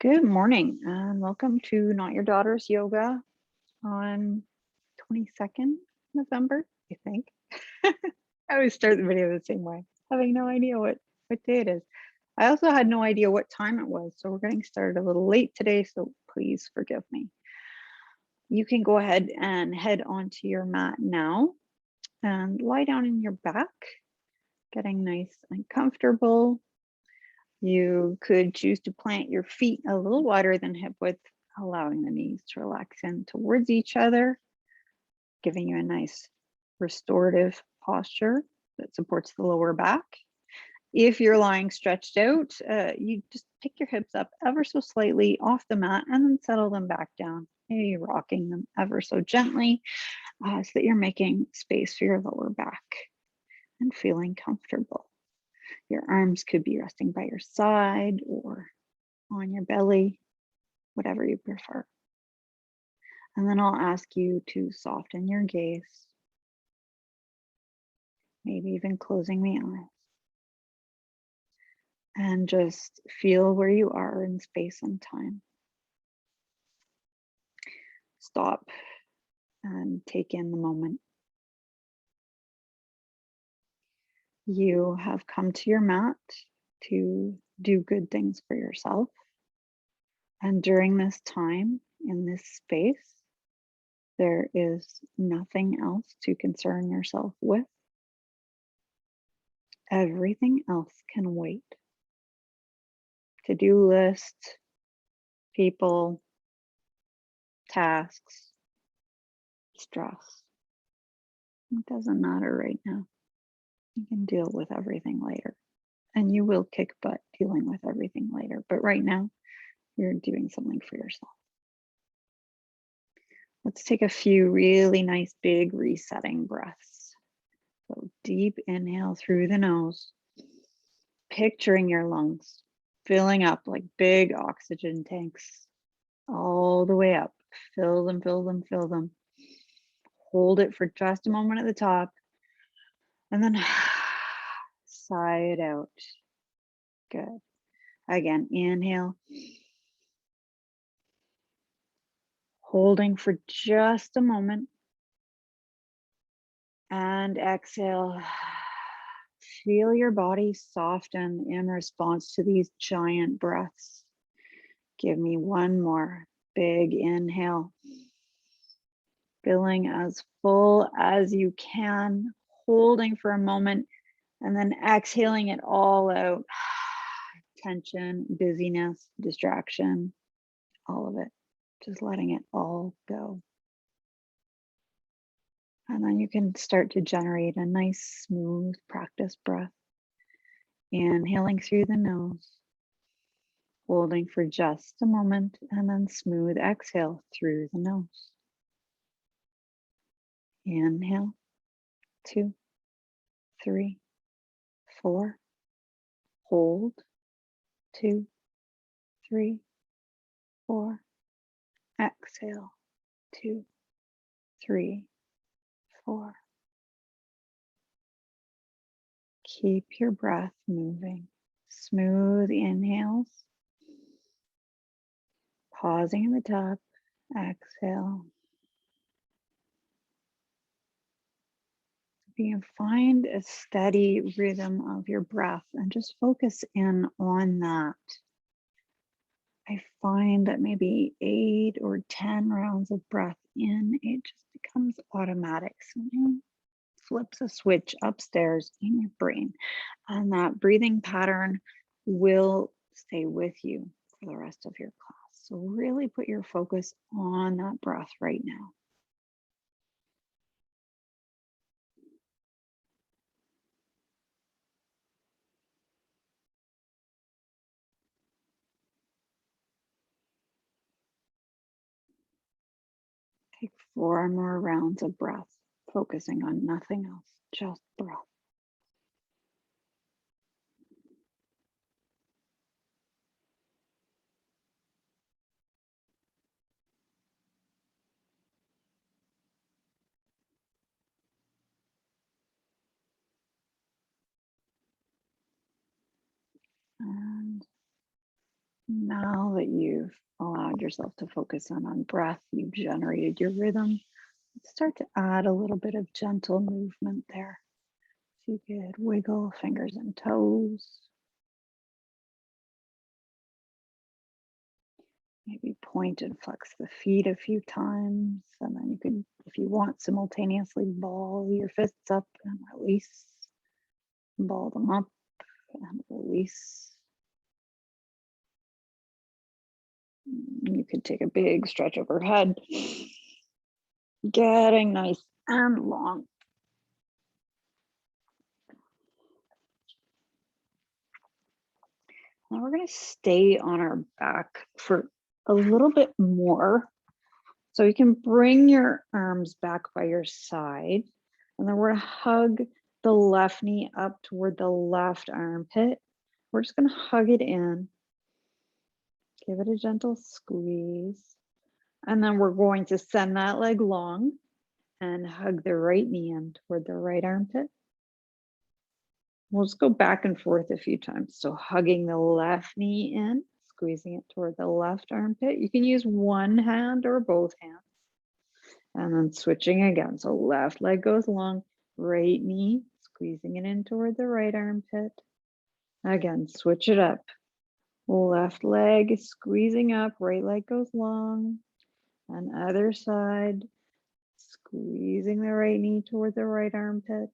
Good morning and welcome to Not Your Daughter's Yoga on 22nd November, I think. I always start the video the same way, having no idea what day it is. I also had no idea what time it was, so we're getting started a little late today, so please forgive me. You can go ahead and head onto your mat now and lie down in your back, getting nice and comfortable. You could choose to plant your feet a little wider than hip width, allowing the knees to relax in towards each other, giving you a nice restorative posture that supports the lower back. If you're lying stretched out, you just pick your hips up ever so slightly off the mat and then settle them back down, maybe rocking them ever so gently so that you're making space for your lower back and feeling comfortable. Your arms could be resting by your side or on your belly, whatever you prefer. And then I'll ask you to soften your gaze, maybe even closing the eyes, and just feel where you are in space and time. Stop and take in the moment. You have come to your mat to do good things for yourself. And during this time in this space, there is nothing else to concern yourself with. Everything else can wait. To-do list, people, tasks, stress. It doesn't matter right now. You can deal with everything later. And you will kick butt dealing with everything later. But right now, you're doing something for yourself. Let's take a few really nice, big resetting breaths. So deep inhale through the nose, picturing your lungs filling up like big oxygen tanks all the way up. Fill them, fill them, fill them. Hold it for just a moment at the top and then sigh it out. Good. Again, inhale. Holding for just a moment. And exhale. Feel your body soften in response to these giant breaths. Give me one more big inhale. Feeling as full as you can, holding for a moment, and then exhaling it all out. Tension, busyness, distraction, all of it. Just letting it all go. And then you can start to generate a nice, smooth practice breath. Inhaling through the nose, holding for just a moment, and then smooth exhale through the nose. Inhale, 2, 3, 4. Hold, 2, 3, 4. Exhale, 2, 3, 4. Keep your breath moving. Smooth inhales. Pausing at the top. Exhale. You can find a steady rhythm of your breath and just focus in on that. I find that maybe 8 or 10 rounds of breath in, it just becomes automatic. Something flips a switch upstairs in your brain, and that breathing pattern will stay with you for the rest of your class. So really put your focus on that breath right now. Take 4 more rounds of breath, focusing on nothing else, just breath. And Now that you've allowed yourself to focus on breath, you've generated your rhythm, start to add a little bit of gentle movement there. So you could wiggle fingers and toes. Maybe point and flex the feet a few times. And then you could, if you want, simultaneously ball your fists up and release. Ball them up and release. You could take a big stretch overhead, getting nice and long. Now we're going to stay on our back for a little bit more. So you can bring your arms back by your side, and then we're going to hug the left knee up toward the left armpit. We're just going to hug it in. Give it a gentle squeeze. And then we're going to send that leg long and hug the right knee in toward the right armpit. We'll just go back and forth a few times. So hugging the left knee in, squeezing it toward the left armpit. You can use one hand or both hands. And then switching again. So left leg goes long, right knee, squeezing it in toward the right armpit. Again, switch it up. Left leg is squeezing up, right leg goes long. And other side, squeezing the right knee toward the right armpit.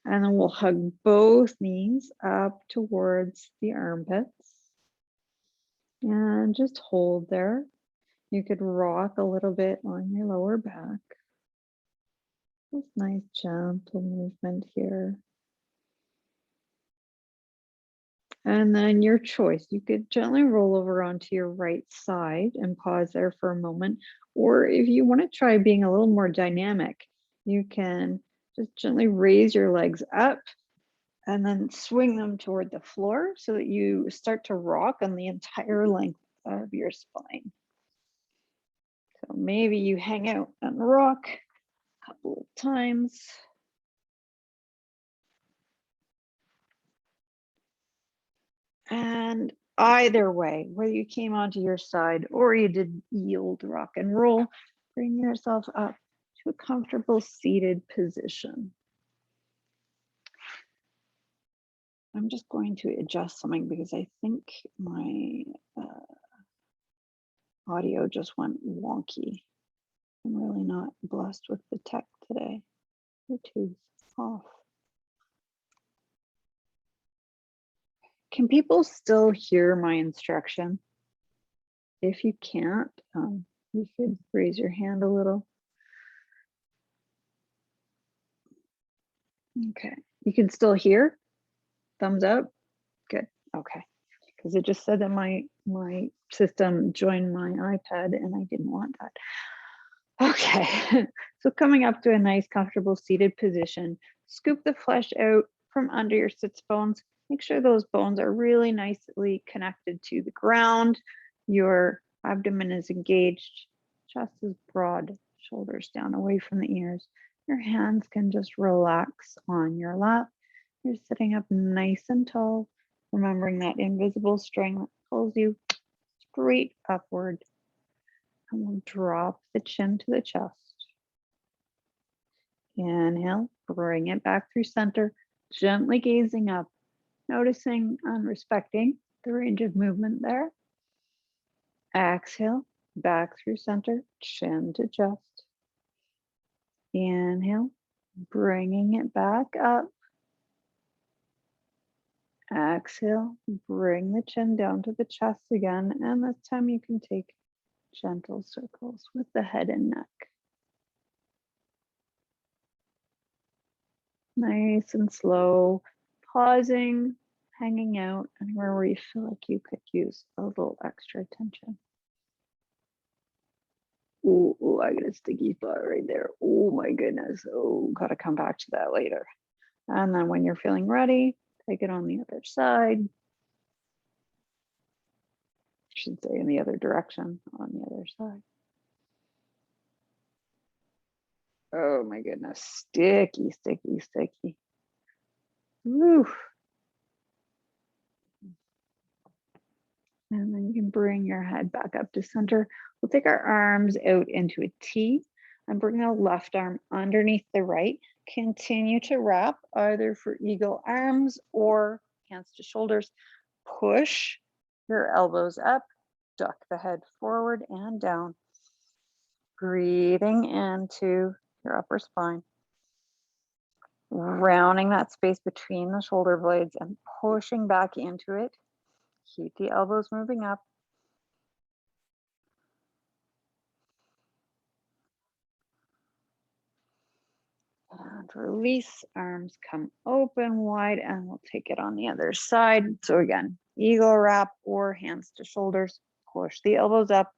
And then we'll hug both knees up towards the armpits. And just hold there. You could rock a little bit on your lower back. Just nice gentle movement here. And then your choice, you could gently roll over onto your right side and pause there for a moment. Or if you want to try being a little more dynamic, you can just gently raise your legs up and then swing them toward the floor so that you start to rock on the entire length of your spine. So maybe you hang out and rock a couple of times. And either way, whether you came onto your side or you did yield rock and roll, bring yourself up to a comfortable seated position. I'm just going to adjust something because I think my audio just went wonky. I'm really not blessed with the tech today. Bluetooth off. Can people still hear my instruction? If you can't, you could raise your hand a little. Okay, you can still hear? Thumbs up? Good, okay. Because it just said that my system joined my iPad and I didn't want that. Okay, so coming up to a nice comfortable seated position, scoop the flesh out from under your sits bones. Make sure those bones are really nicely connected to the ground. Your abdomen is engaged, chest is broad, shoulders down away from the ears. Your hands can just relax on your lap. You're sitting up nice and tall, remembering that invisible string that pulls you straight upward. And we'll drop the chin to the chest. Inhale, bring it back through center, gently gazing up, noticing and respecting the range of movement there. Exhale, back through center, chin to chest. Inhale, bringing it back up. Exhale, bring the chin down to the chest again, and this time you can take gentle circles with the head and neck. Nice and slow, pausing, hanging out anywhere where you feel like you could use a little extra attention. Oh, I got a sticky spot right there. Oh my goodness. Oh, gotta come back to that later. And then when you're feeling ready, take it on the other side. I should say in the other direction, on the other side. Oh my goodness, sticky, sticky, sticky. Woo. And then you can bring your head back up to center. We'll take our arms out into a T and bring the left arm underneath the right. Continue to wrap either for eagle arms or hands to shoulders. Push your elbows up, duck the head forward and down. Breathing into your upper spine. Rounding that space between the shoulder blades and pushing back into it. Keep the elbows moving up. And release, arms come open wide, and we'll take it on the other side. So again, eagle wrap or hands to shoulders. Push the elbows up,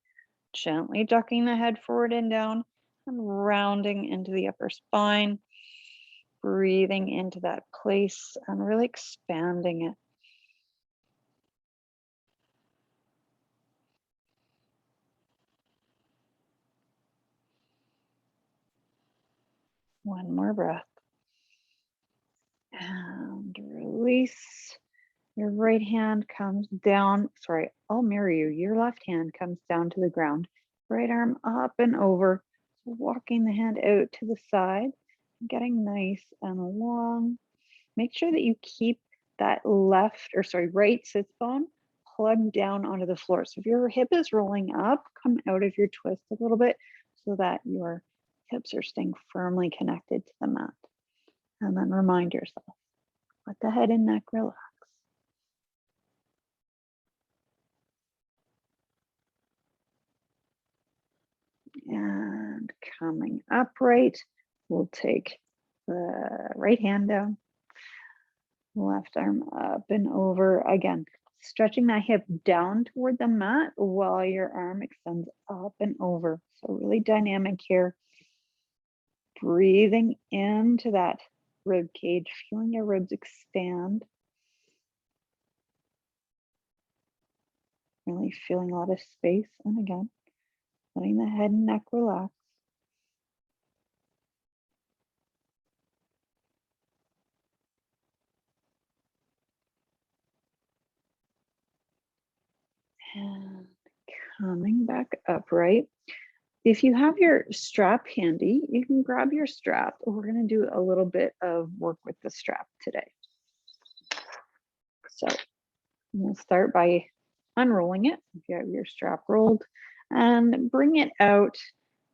gently ducking the head forward and down, and rounding into the upper spine. Breathing into that place and really expanding it. One more breath. And release. Your right hand comes down. Sorry, I'll mirror you. Your left hand comes down to the ground. Right arm up and over. Walking the hand out to the side. Getting nice and long. Make sure that you keep that right sits bone plugged down onto the floor. So if your hip is rolling up, come out of your twist a little bit so that your hips are staying firmly connected to the mat. And then remind yourself, let the head and neck relax. And coming upright, we'll take the right hand down, left arm up and over. Again, stretching that hip down toward the mat while your arm extends up and over. So really dynamic here. Breathing into that rib cage, feeling your ribs expand. Really feeling a lot of space. And again, letting the head and neck relax. And coming back upright. If you have your strap handy, you can grab your strap. We're going to do a little bit of work with the strap today. So we'll start by unrolling it. If you have your strap rolled, and bring it out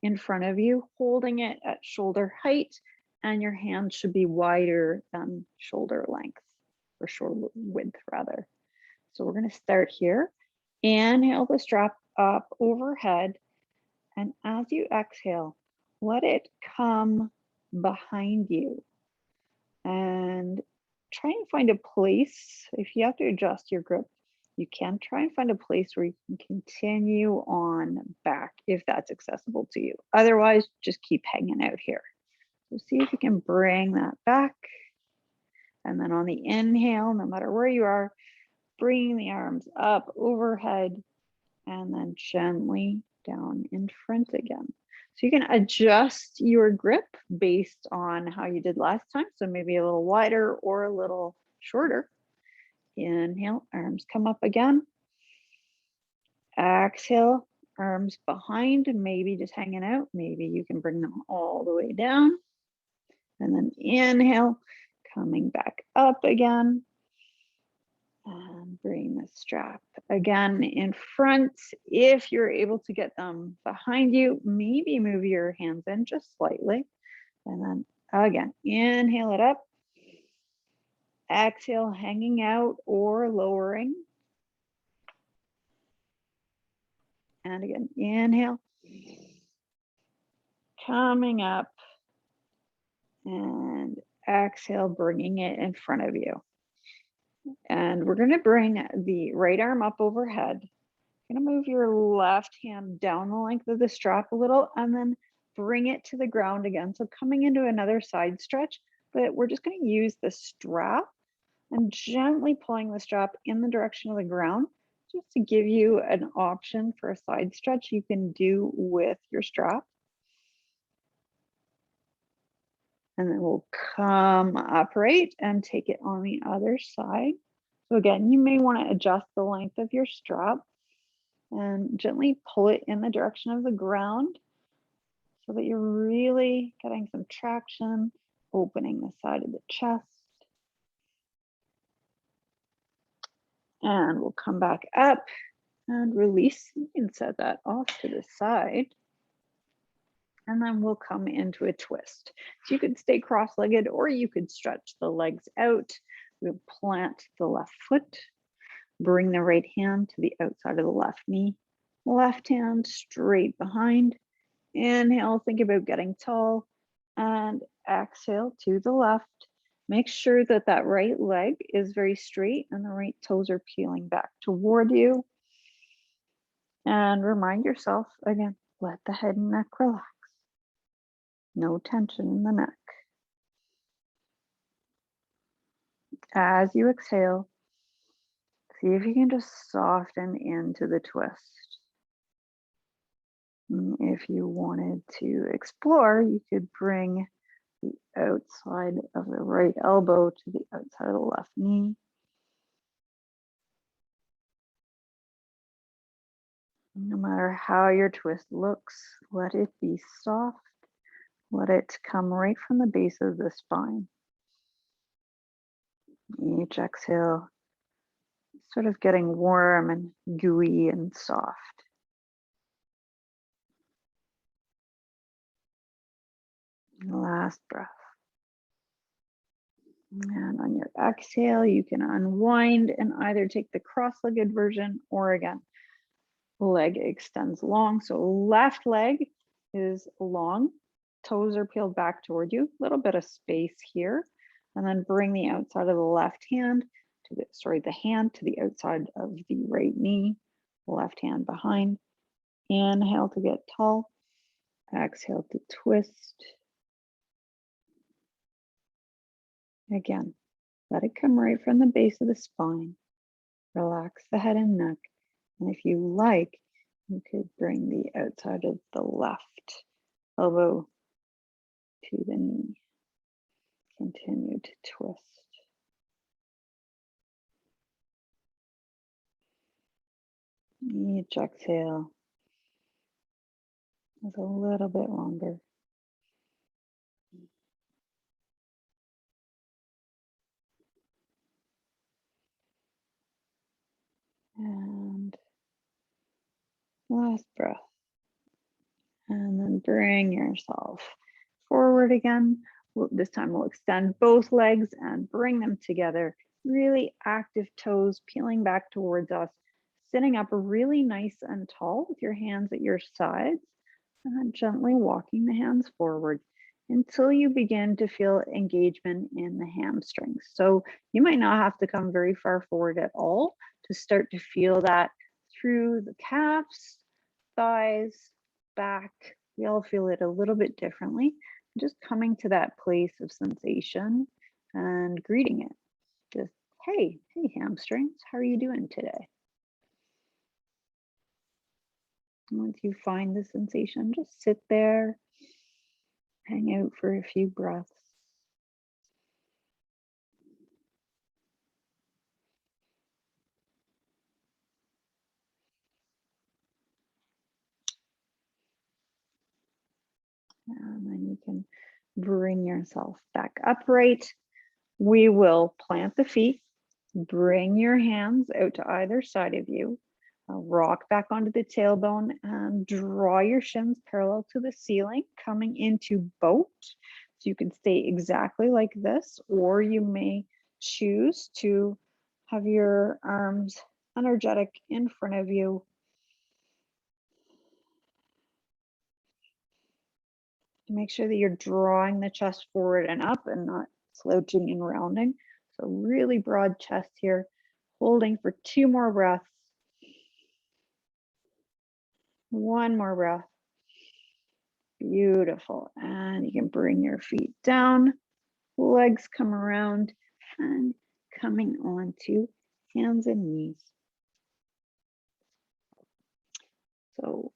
in front of you, holding it at shoulder height, and your hand should be wider than shoulder length, or shoulder width rather. So we're going to start here. Inhale the strap up overhead. And as you exhale, let it come behind you. And try and find a place. If you have to adjust your grip, you can try and find a place where you can continue on back if that's accessible to you. Otherwise, just keep hanging out here. So see if you can bring that back. And then on the inhale, no matter where you are, bringing the arms up overhead and then gently down in front again. So you can adjust your grip based on how you did last time. So maybe a little wider or a little shorter. Inhale, arms come up again. Exhale, arms behind, maybe just hanging out. Maybe you can bring them all the way down. And then inhale, coming back up again. And bring the strap again in front. If you're able to get them behind you, maybe move your hands in just slightly. And then again, inhale it up. Exhale, hanging out or lowering. And again, inhale. Coming up. And exhale, bringing it in front of you. And we're going to bring the right arm up overhead. You're going to move your left hand down the length of the strap a little and then bring it to the ground again. So coming into another side stretch, but we're just going to use the strap and gently pulling the strap in the direction of the ground just to give you an option for a side stretch you can do with your strap. And then we'll come upright and take it on the other side. So again, you may want to adjust the length of your strap. and gently pull it in the direction of the ground so that you're really getting some traction, opening the side of the chest. And we'll come back up and release. You can set that off to the side. And then we'll come into a twist. So you could stay cross-legged or you could stretch the legs out. We'll plant the left foot, bring the right hand to the outside of the left knee, left hand straight behind. Inhale, think about getting tall, and exhale to the left. Make sure that that right leg is very straight and the right toes are peeling back toward you. And remind yourself, again, let the head and neck relax. No tension in the neck. As you exhale, see if you can just soften into the twist. If you wanted to explore, you could bring the outside of the right elbow to the outside of the left knee. No matter how your twist looks, let it be soft. Let it come right from the base of the spine. Each exhale, sort of getting warm and gooey and soft. Last breath. And on your exhale, you can unwind and either take the cross-legged version or again, leg extends long. So left leg is long, toes are peeled back toward you, a little bit of space here. And then bring the outside of the left hand to the hand to the outside of the right knee, left hand behind. Inhale to get tall, exhale to twist. Again, let it come right from the base of the spine. Relax the head and neck. And if you like, you could bring the outside of the left elbow to the knee. Continue to twist. Each exhale is a little bit longer. And last breath. And then bring yourself forward again. This time we'll extend both legs and bring them together. Really active toes peeling back towards us. Sitting up really nice and tall with your hands at your sides. And then gently walking the hands forward until you begin to feel engagement in the hamstrings. So you might not have to come very far forward at all to start to feel that through the calves, thighs, back. We all feel it a little bit differently. Just coming to that place of sensation and greeting it. Just, hey hamstrings, how are you doing today? Once you find the sensation, just sit there, hang out for a few breaths. And then you can bring yourself back upright. We will plant the feet, bring your hands out to either side of you, rock back onto the tailbone and draw your shins parallel to the ceiling, coming into boat. So you can stay exactly like this, or you may choose to have your arms energetic in front of you. Make sure that you're drawing the chest forward and up and not slouching and rounding. So really broad chest here, holding for 2 more breaths. 1 more breath. Beautiful. And you can bring your feet down, legs come around and coming onto hands and knees. So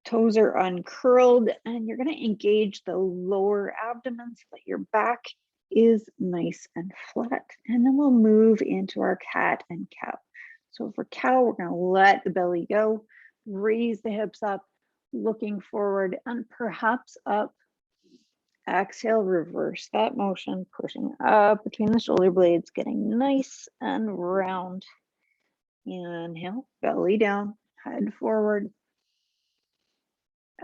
toes are uncurled and you're going to engage the lower abdomen so that your back is nice and flat. And then we'll move into our cat and cow. So for cow, we're going to let the belly go, raise the hips up, looking forward and perhaps up. Exhale, reverse that motion, pushing up between the shoulder blades, getting nice and round. Inhale, belly down, head forward.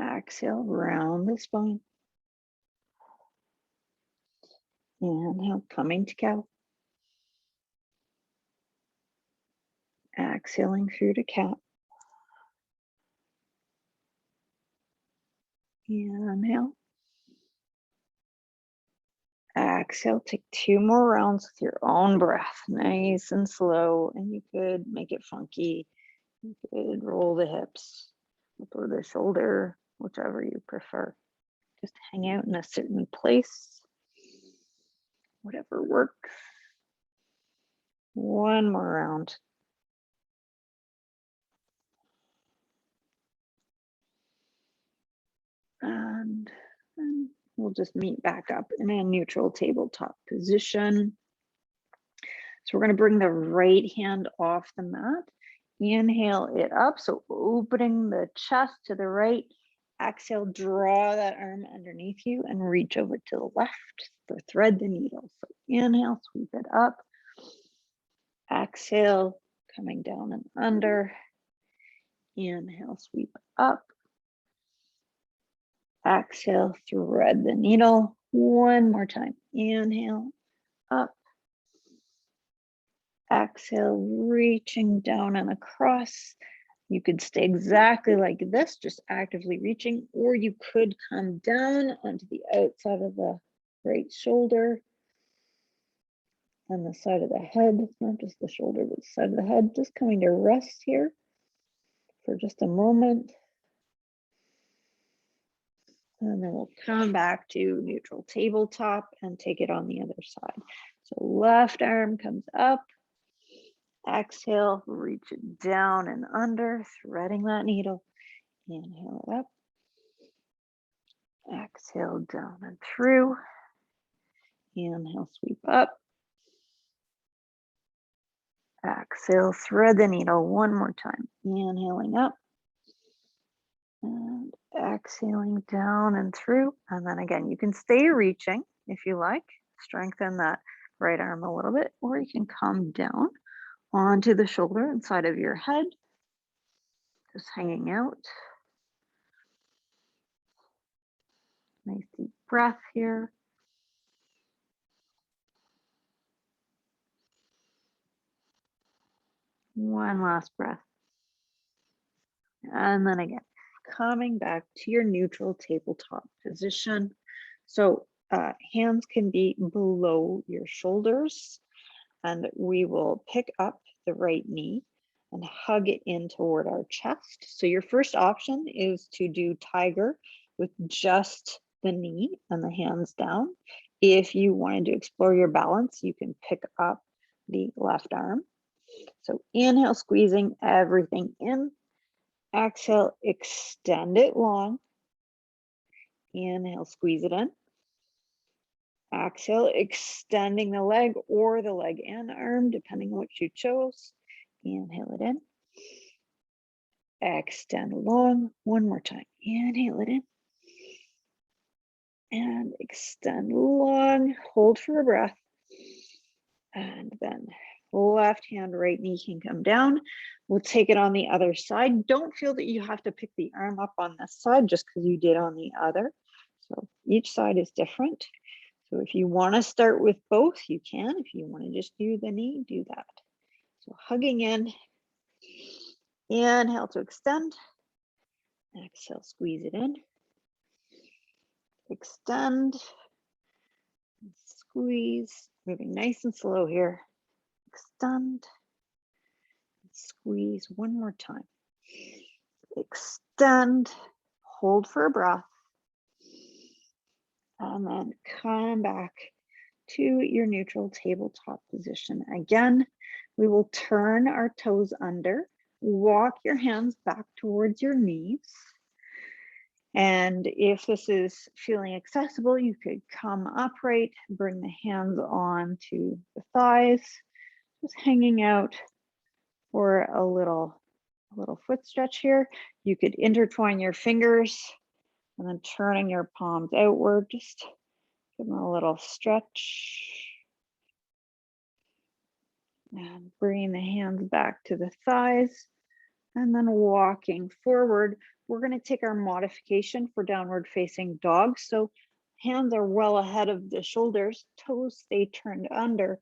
Exhale, round the spine. Inhale, coming to cow. Exhaling through to cat. Inhale. Exhale, take 2 more rounds with your own breath, nice and slow. And you could make it funky. You could roll the hips, or the shoulder, whichever you prefer. Just hang out in a certain place, whatever works. 1 more round. And we'll just meet back up in a neutral tabletop position. So we're going to bring the right hand off the mat. Inhale it up, so opening the chest to the right. Exhale, draw that arm underneath you and reach over to the left or thread the needle. So inhale, sweep it up. Exhale, coming down and under. Inhale, sweep up. Exhale, thread the needle. 1 more time. Inhale, up. Exhale, reaching down and across. You could stay exactly like this, just actively reaching, or you could come down onto the outside of the right shoulder and the side of the head, not just the shoulder, but the side of the head, just coming to rest here for just a moment. And then we'll come back to neutral tabletop and take it on the other side. So left arm comes up. Exhale, reach it down and under, threading that needle. Inhale it up. Exhale, down and through. Inhale, sweep up. Exhale, thread the needle 1 more time. Inhaling up. And exhaling down and through. And then again, you can stay reaching if you like. Strengthen that right arm a little bit, or you can come down onto the shoulder inside of your head, just hanging out. Nice deep breath here. One last breath. And then again, coming back to your neutral tabletop position. So hands can be below your shoulders, and we will pick up the right knee and hug it in toward our chest. So your first option is to do tiger with just the knee and the hands down. If you wanted to explore your balance, you can pick up the left arm. So inhale, squeezing everything in. Exhale, extend it long. Inhale, squeeze it in. Exhale, extending the leg or the leg and arm, depending on what you chose. Inhale it in. Extend long. 1 more time. Inhale it in. And extend long. Hold for a breath. And then left hand, right knee can come down. We'll take it on the other side. Don't feel that you have to pick the arm up on this side just because you did on the other. So each side is different. So if you want to start with both, you can. If you want to just do the knee, do that. So hugging in. Inhale to extend. Exhale, squeeze it in. Extend. Squeeze. Moving nice and slow here. Extend. Squeeze 1 more time. Extend. Hold for a breath. And then come back to your neutral tabletop position. Again, we will turn our toes under, walk your hands back towards your knees. And if this is feeling accessible, you could come upright, bring the hands on to the thighs, just hanging out or a little foot stretch here. You could intertwine your fingers and then turning your palms outward, just give them a little stretch. And bringing the hands back to the thighs and then walking forward. We're going to take our modification for downward facing dog. So hands are well ahead of the shoulders, toes stay turned under,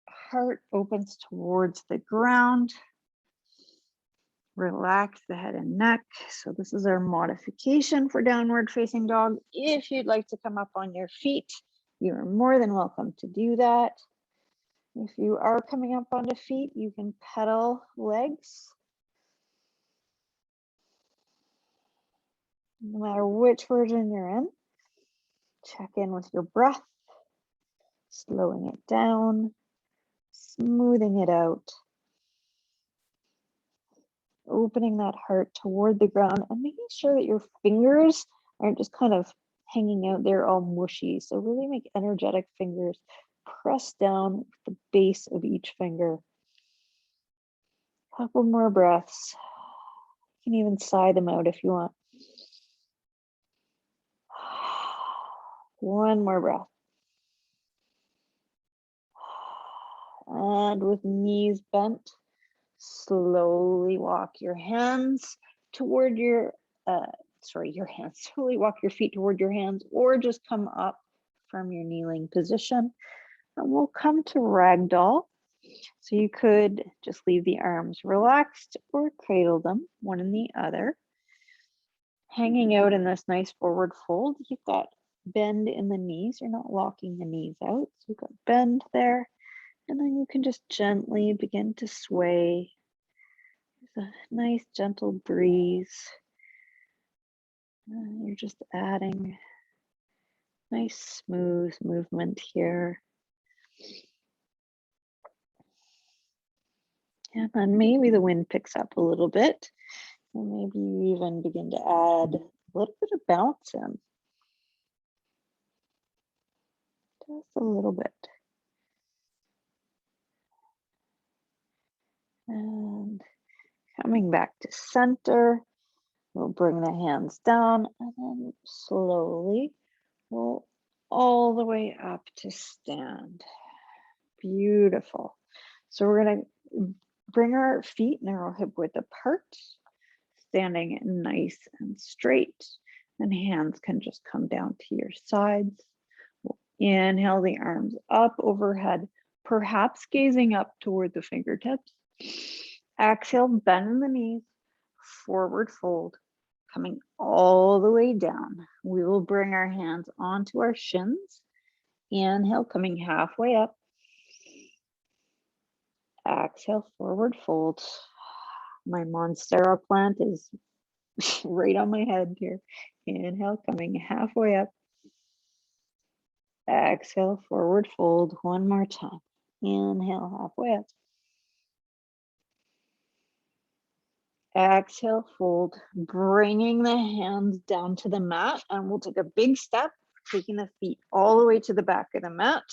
heart opens towards the ground. Relax the head and neck. So this is our modification for downward facing dog. If you'd like to come up on your feet, you are more than welcome to do that. If you are coming up onto feet, you can pedal legs. No matter which version you're in, check in with your breath, slowing it down, smoothing it out, opening that heart toward the ground and making sure that your fingers aren't just kind of hanging out there all mushy. So really make energetic fingers. Press down with the base of each finger. Couple more breaths. You can even sigh them out if you want. One more breath. And with knees bent, slowly walk your hands toward your, slowly walk your feet toward your hands or just come up from your kneeling position. And we'll come to ragdoll. So you could just leave the arms relaxed or cradle them, one in the other. Hanging out in this nice forward fold, you've got bend in the knees. You're not locking the knees out. So you've got bend there. And then you can just gently begin to sway. There's a nice gentle breeze. You're just adding nice smooth movement here. And then maybe the wind picks up a little bit. And maybe you even begin to add a little bit of bounce in. Just a little bit. And coming back to center, we'll bring the hands down and then slowly roll all the way up to stand. Beautiful. So we're going to bring our feet narrow hip width apart, standing nice and straight, and hands can just come down to your sides. We'll inhale the arms up overhead, perhaps gazing up toward the fingertips. Exhale, bend the knees, forward fold, coming all the way down. We will bring our hands onto our shins. Inhale, coming halfway up. Exhale, forward fold. My Monstera plant is right on my head here. Inhale, coming halfway up. Exhale, forward fold. One more time. Inhale, halfway up. Exhale, fold, bringing the hands down to the mat, and we'll take a big step, taking the feet all the way to the back of the mat,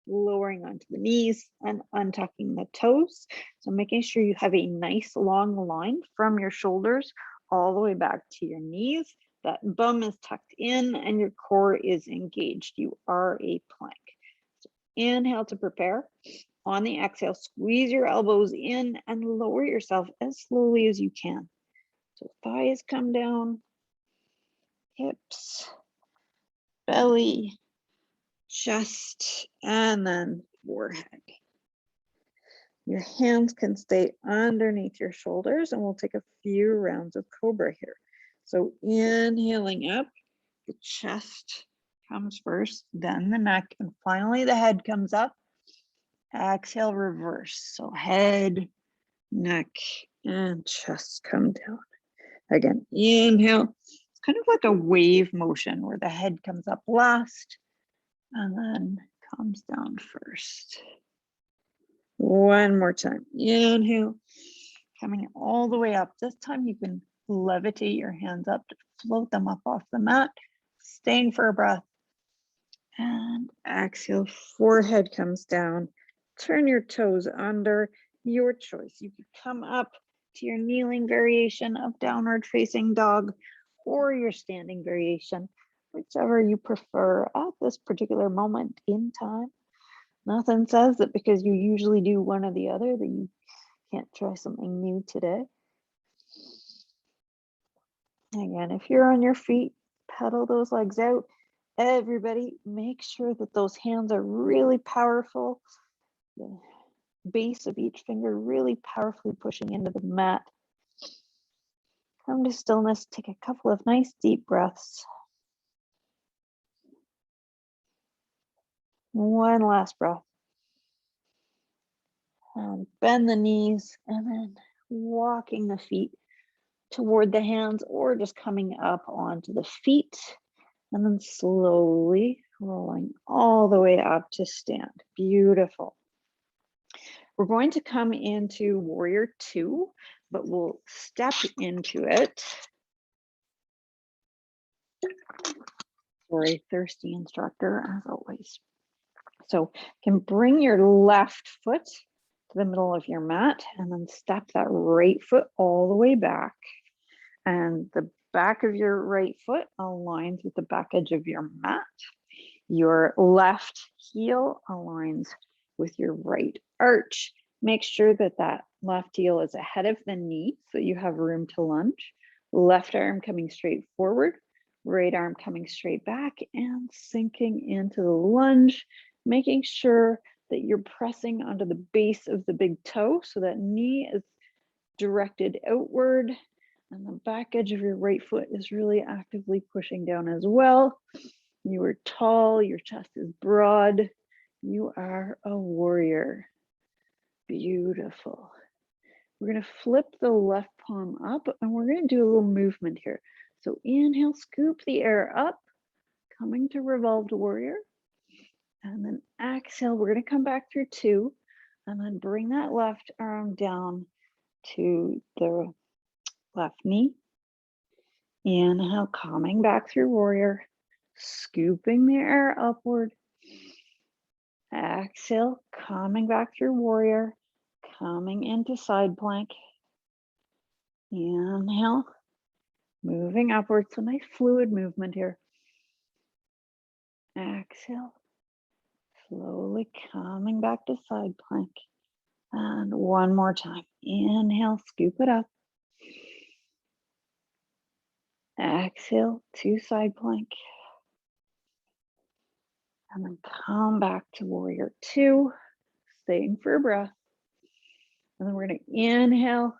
lowering onto the knees and untucking the toes. So making sure you have a nice long line from your shoulders all the way back to your knees. That bum is tucked in and your core is engaged. You are a plank. So inhale to prepare. On the exhale, squeeze your elbows in and lower yourself as slowly as you can. So thighs come down, hips, belly, chest, and then forehead. Your hands can stay underneath your shoulders, and we'll take a few rounds of cobra here. So inhaling up, the chest comes first, then the neck, and finally the head comes up. Exhale, reverse. So head, neck, and chest come down. Again, inhale. It's kind of like a wave motion where the head comes up last and then comes down first. One more time. Inhale, coming all the way up. This time you can levitate your hands up to float them up off the mat, staying for a breath. And exhale, forehead comes down. Turn your toes under your choice. You could come up to your kneeling variation of downward facing dog or your standing variation, whichever you prefer at this particular moment in time. Nothing says that because you usually do one or the other that you can't try something new today. Again, if you're on your feet, pedal those legs out. Everybody, make sure that those hands are really powerful. The base of each finger really powerfully pushing into the mat. Come to stillness, take a couple of nice deep breaths. One last breath. And bend the knees and then walking the feet toward the hands or just coming up onto the feet and then slowly rolling all the way up to stand. Beautiful. We're going to come into Warrior Two, but we'll step into it for a thirsty instructor as always. So you can bring your left foot to the middle of your mat and then step that right foot all the way back. And the back of your right foot aligns with the back edge of your mat. Your left heel aligns with your right arch. Make sure that that left heel is ahead of the knee so you have room to lunge. Left arm coming straight forward, right arm coming straight back and sinking into the lunge, making sure that you're pressing onto the base of the big toe so that knee is directed outward and the back edge of your right foot is really actively pushing down as well. You are tall, your chest is broad. You are a warrior. Beautiful. We're going to flip the left palm up and we're going to do a little movement here. So inhale, scoop the air up, coming to revolved warrior. And then exhale, we're going to come back through two and then bring that left arm down to the left knee. Inhale, coming back through warrior, scooping the air upward. Exhale, coming back through warrior, coming into side plank. Inhale, moving upward. So nice fluid movement here. Exhale, slowly coming back to side plank. And one more time. Inhale, scoop it up. Exhale to side plank. And then come back to warrior two, staying for a breath. And then we're going to inhale,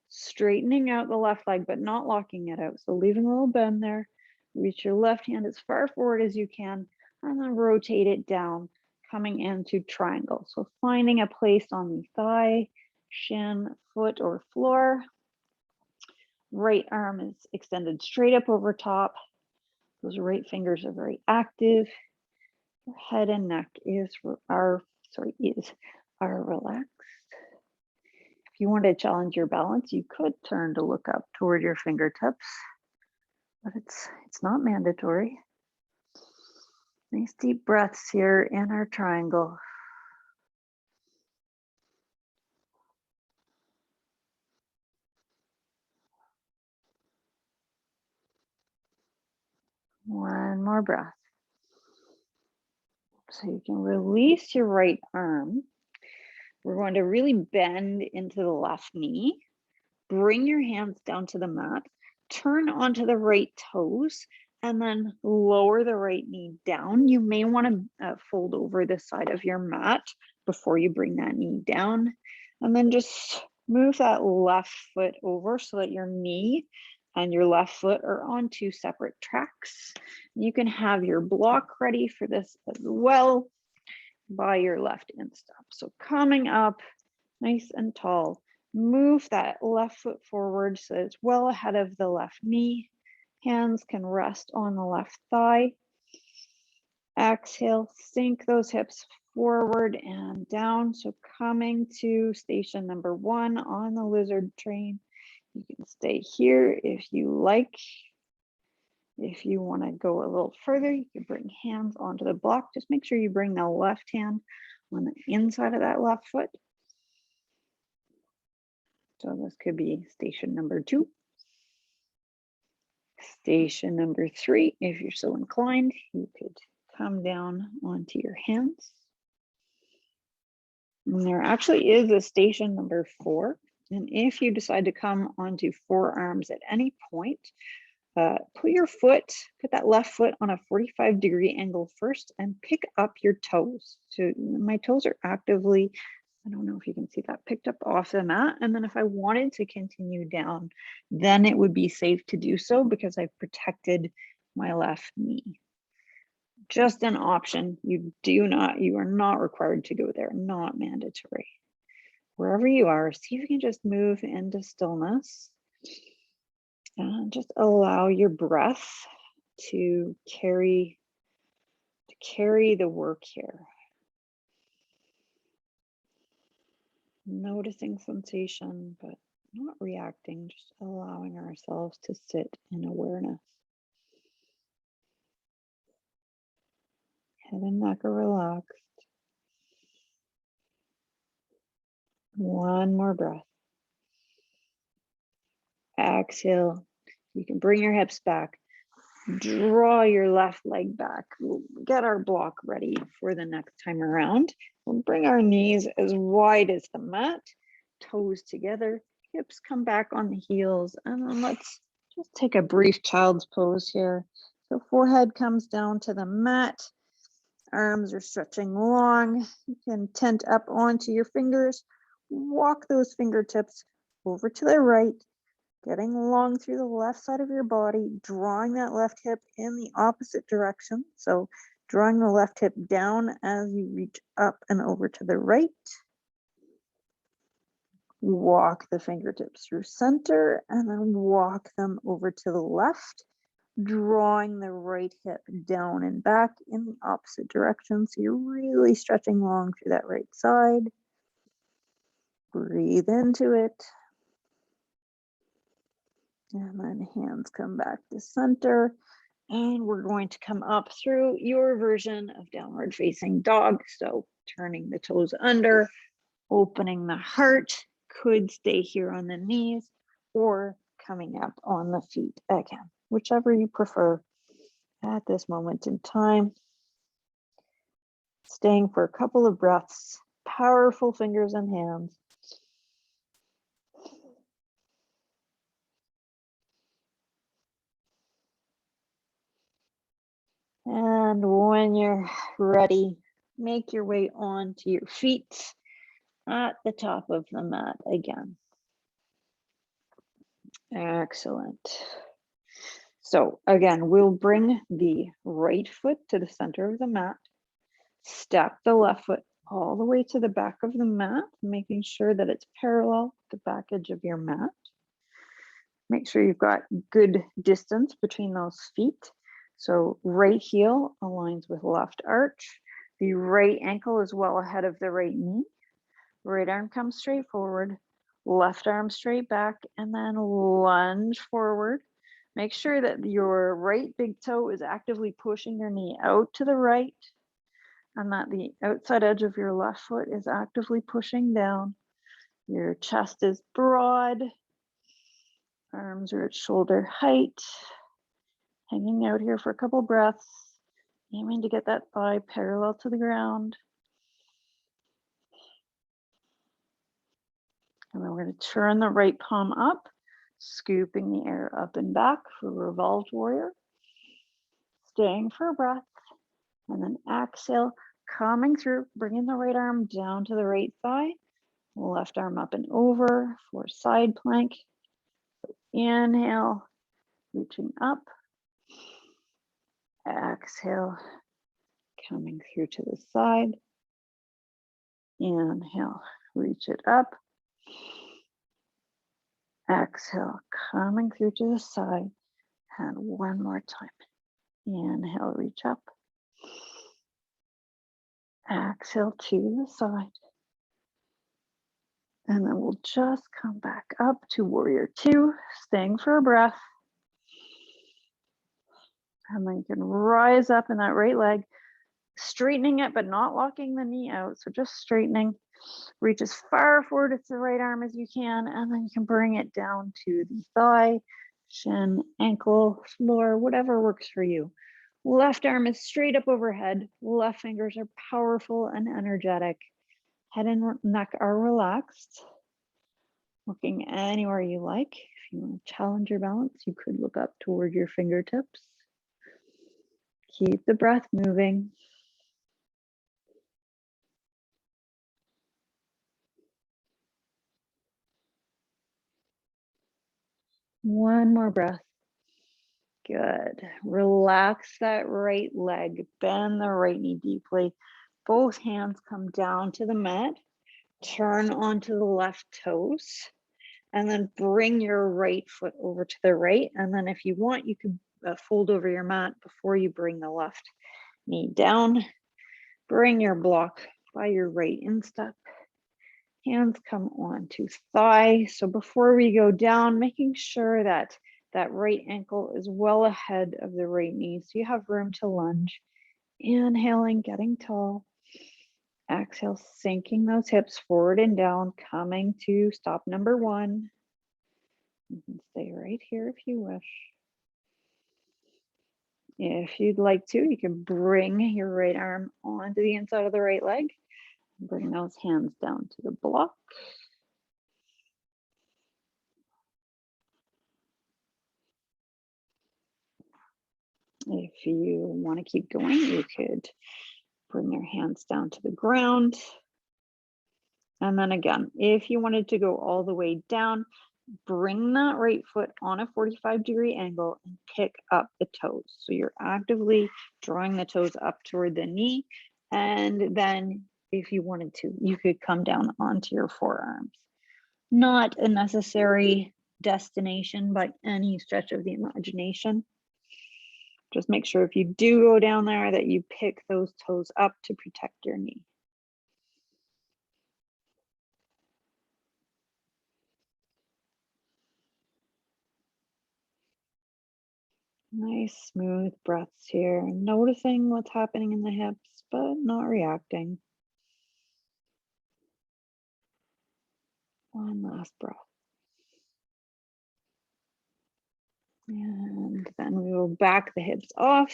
straightening out the left leg, but not locking it out. So leaving a little bend there. Reach your left hand as far forward as you can, and then rotate it down, coming into triangle. So finding a place on the thigh, shin, foot, or floor. Right arm is extended straight up over top. Those right fingers are very active. Your head and neck are relaxed. If you want to challenge your balance, you could turn to look up toward your fingertips, but it's not mandatory. Nice deep breaths here in our triangle. One more breath. So you can release your right arm. We're going to really bend into the left knee. Bring your hands down to the mat. Turn onto the right toes and then lower the right knee down. You may want to fold over the side of your mat before you bring that knee down. And then just move that left foot over so that your knee and your left foot are on two separate tracks. You can have your block ready for this as well by your left instep. So coming up nice and tall. Move that left foot forward so it's well ahead of the left knee. Hands can rest on the left thigh. Exhale, sink those hips forward and down. So coming to station number one on the lizard train. You can stay here if you like. If you want to go a little further, you can bring hands onto the block. Just make sure you bring the left hand on the inside of that left foot. So this could be station number 2. Station number 3, if you're so inclined, you could come down onto your hands. And there actually is a station number 4. And if you decide to come onto forearms at any point, put that left foot on a 45-degree angle first and pick up your toes. So my toes are actively, I don't know if you can see that, picked up off the mat. And then if I wanted to continue down, then it would be safe to do so because I've protected my left knee. Just an option. You are not required to go there, not mandatory. Wherever you are, see if you can just move into stillness and just allow your breath to carry the work here. Noticing sensation, but not reacting, just allowing ourselves to sit in awareness. Head and neck are relaxed. One more breath. Exhale. You can bring your hips back. Draw your left leg back. We'll get our block ready for the next time around. We'll bring our knees as wide as the mat, toes together, hips come back on the heels, and then let's just take a brief child's pose here. So forehead comes down to the mat, arms are stretching long. You can tent up onto your fingers, walk those fingertips over to the right, getting long through the left side of your body, drawing that left hip in the opposite direction. So drawing the left hip down as you reach up and over to the right. Walk the fingertips through center and then walk them over to the left, drawing the right hip down and back in the opposite direction. So you're really stretching long through that right side. Breathe into it. And then hands come back to center. And we're going to come up through your version of downward facing dog. So turning the toes under, opening the heart, could stay here on the knees or coming up on the feet again, whichever you prefer at this moment in time. Staying for a couple of breaths, powerful fingers and hands. And when you're ready, make your way onto your feet at the top of the mat again. Excellent. So again, we'll bring the right foot to the center of the mat, step the left foot all the way to the back of the mat, making sure that it's parallel with the back edge of your mat. Make sure you've got good distance between those feet. So right heel aligns with left arch. The right ankle is well ahead of the right knee. Right arm comes straight forward, left arm straight back, and then lunge forward. Make sure that your right big toe is actively pushing your knee out to the right, and that the outside edge of your left foot is actively pushing down. Your chest is broad. Arms are at shoulder height. Hanging out here for a couple breaths, aiming to get that thigh parallel to the ground. And then we're going to turn the right palm up, scooping the air up and back for revolved warrior. Staying for a breath, and then exhale, coming through, bringing the right arm down to the right thigh, left arm up and over for side plank. So inhale, reaching up. Exhale, coming through to the side. Inhale, reach it up. Exhale, coming through to the side. And one more time. Inhale, reach up. Exhale to the side. And then we'll just come back up to warrior 2, staying for a breath. And then you can rise up in that right leg, straightening it, but not locking the knee out. So just straightening. Reach as far forward with the right arm as you can, and then you can bring it down to the thigh, shin, ankle, floor, whatever works for you. Left arm is straight up overhead. Left fingers are powerful and energetic. Head and neck are relaxed. Looking anywhere you like. If you want to challenge your balance, you could look up toward your fingertips. Keep the breath moving. One more breath. Good. Relax that right leg. Bend the right knee deeply. Both hands come down to the mat. Turn onto the left toes. And then bring your right foot over to the right. And then if you want, you can fold over your mat before you bring the left knee down. Bring your block by your right instep. Hands come onto thigh. So before we go down, making sure that that right ankle is well ahead of the right knee, so you have room to lunge. Inhaling, getting tall. Exhale, sinking those hips forward and down, coming to stop number one. You can stay right here if you wish. If you'd like to, you can bring your right arm onto the inside of the right leg. Bring those hands down to the block. If you want to keep going, you could bring your hands down to the ground. And then again, if you wanted to go all the way down, bring that right foot on a 45-degree angle and pick up the toes. So you're actively drawing the toes up toward the knee. And then if you wanted to, you could come down onto your forearms. Not a necessary destination by any stretch of the imagination. Just make sure if you do go down there that you pick those toes up to protect your knee. Nice smooth breaths here, noticing what's happening in the hips, but not reacting. One last breath. And then we will back the hips off,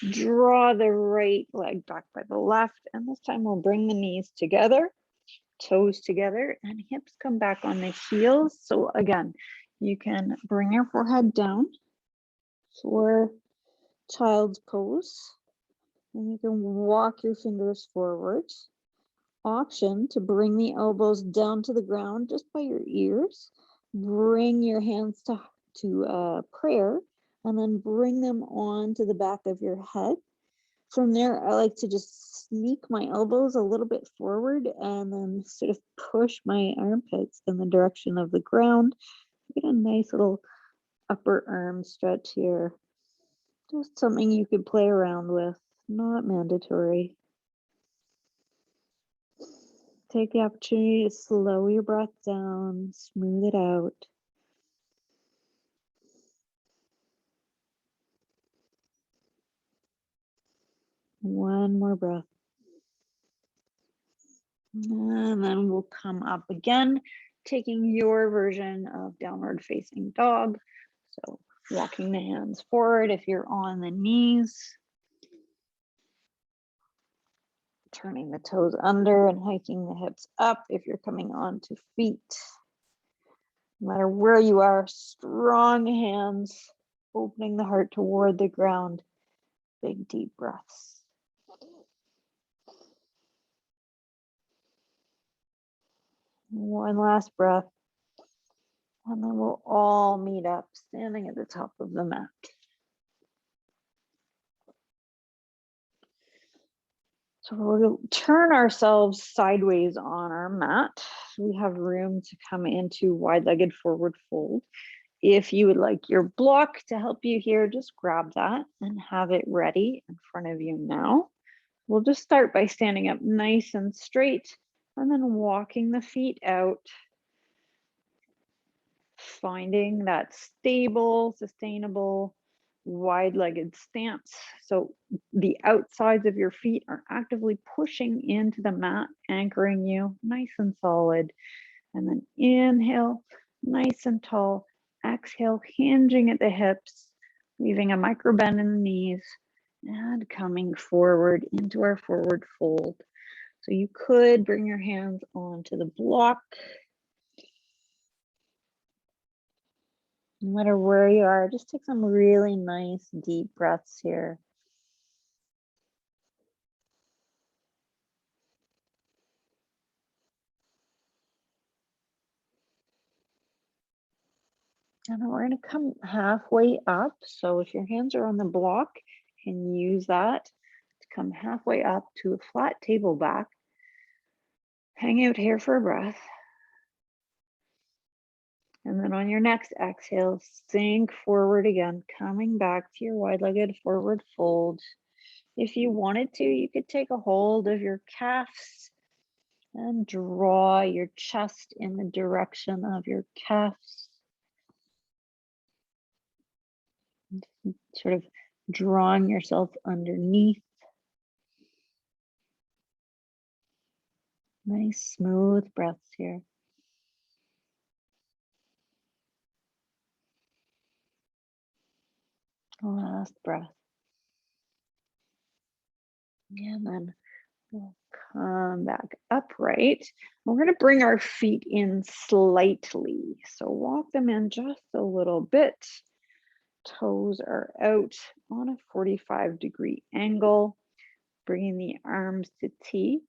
draw the right leg back by the left, and this time we'll bring the knees together, toes together, and hips come back on the heels. So again, you can bring your forehead down for child's pose, and you can walk your fingers forward. Option to bring the elbows down to the ground just by your ears. Bring your hands to prayer, and then bring them onto the back of your head. From there, I like to just sneak my elbows a little bit forward and then sort of push my armpits in the direction of the ground. Get a nice little upper arm stretch here. Just something you could play around with, not mandatory. Take the opportunity to slow your breath down, smooth it out. One more breath. And then we'll come up again, taking your version of downward facing dog. So walking the hands forward if you're on the knees. Turning the toes under and hiking the hips up if you're coming onto feet. No matter where you are, strong hands, opening the heart toward the ground. Big deep breaths. One last breath. And then we'll all meet up, standing at the top of the mat. So we'll turn ourselves sideways on our mat. We have room to come into wide-legged forward fold. If you would like your block to help you here, just grab that and have it ready in front of you now. We'll just start by standing up nice and straight and then walking the feet out. Finding that stable, sustainable wide-legged stance. So the outsides of your feet are actively pushing into the mat, anchoring you nice and solid. And then inhale, nice and tall. Exhale, hinging at the hips, leaving a micro bend in the knees, and coming forward into our forward fold. So you could bring your hands onto the block. No matter where you are, just take some really nice deep breaths here. And then we're going to come halfway up. So if your hands are on the block, you can use that to come halfway up to a flat table back. Hang out here for a breath. And then on your next exhale, sink forward again, coming back to your wide-legged forward fold. If you wanted to, you could take a hold of your calves and draw your chest in the direction of your calves. Sort of drawing yourself underneath. Nice smooth breaths here. Last breath. And then we'll come back upright. We're going to bring our feet in slightly. So walk them in just a little bit. Toes are out on a 45-degree angle. Bringing the arms to T.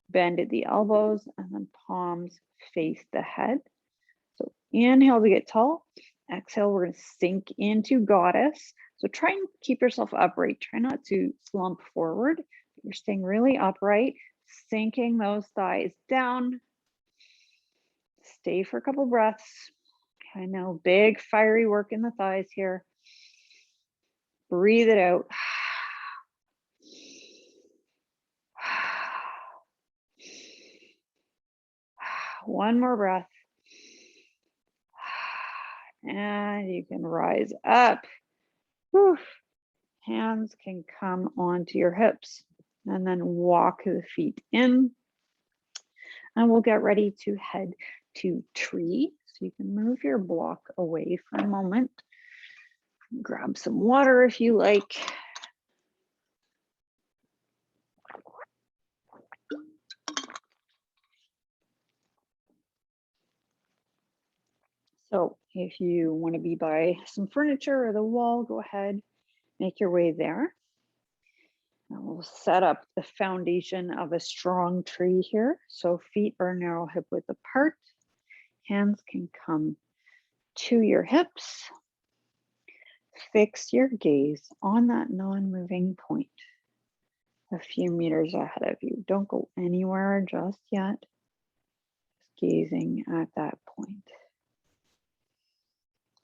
Bend at the elbows and then palms face the head. So inhale to get tall. Exhale, we're going to sink into goddess. So try and keep yourself upright. Try not to slump forward. You're staying really upright, sinking those thighs down. Stay for a couple breaths. I know, big fiery work in the thighs here. Breathe it out. One more breath. And you can rise up. Whew. Hands can come onto your hips and then walk the feet in. And we'll get ready to head to tree. So you can move your block away for a moment. Grab some water if you like. So if you want to be by some furniture or the wall, go ahead, make your way there. And we'll set up the foundation of a strong tree here. So feet are narrow hip width apart. Hands can come to your hips. Fix your gaze on that non-moving point a few meters ahead of you. Don't go anywhere just yet. Just gazing at that point.